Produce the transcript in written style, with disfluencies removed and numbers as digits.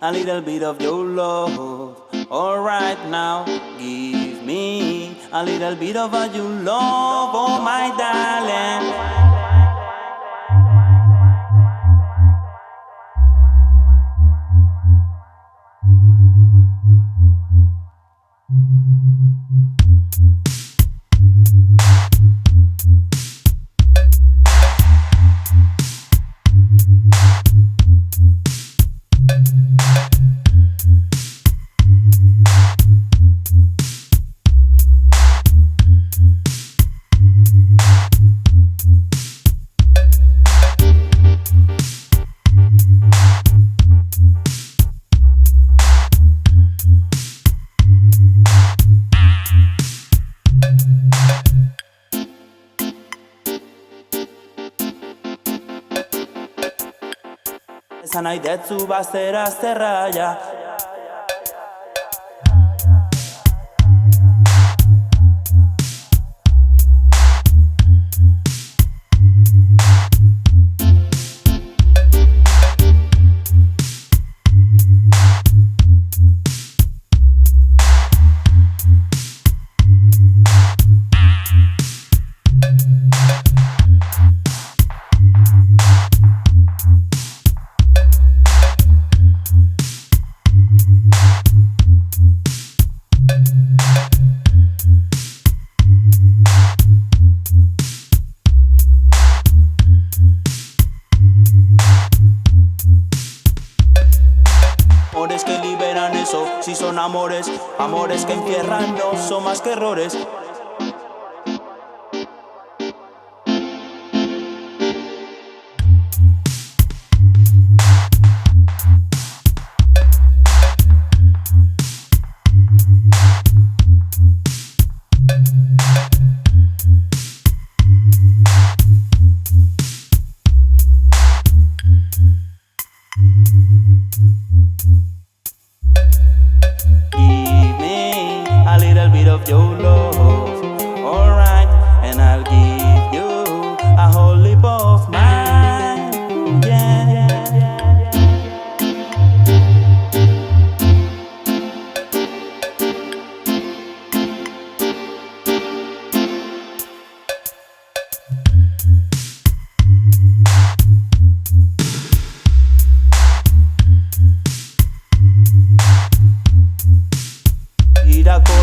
a little bit of your love. Alright now, give me a little bit of your love, oh my darling. Esan nahi detzu bazera zerraia. Amores que liberan eso, si son amores, amores que entierran no son más que errores. Of your love, alright, and I'll give you a whole heap of mine, yeah. Irakoa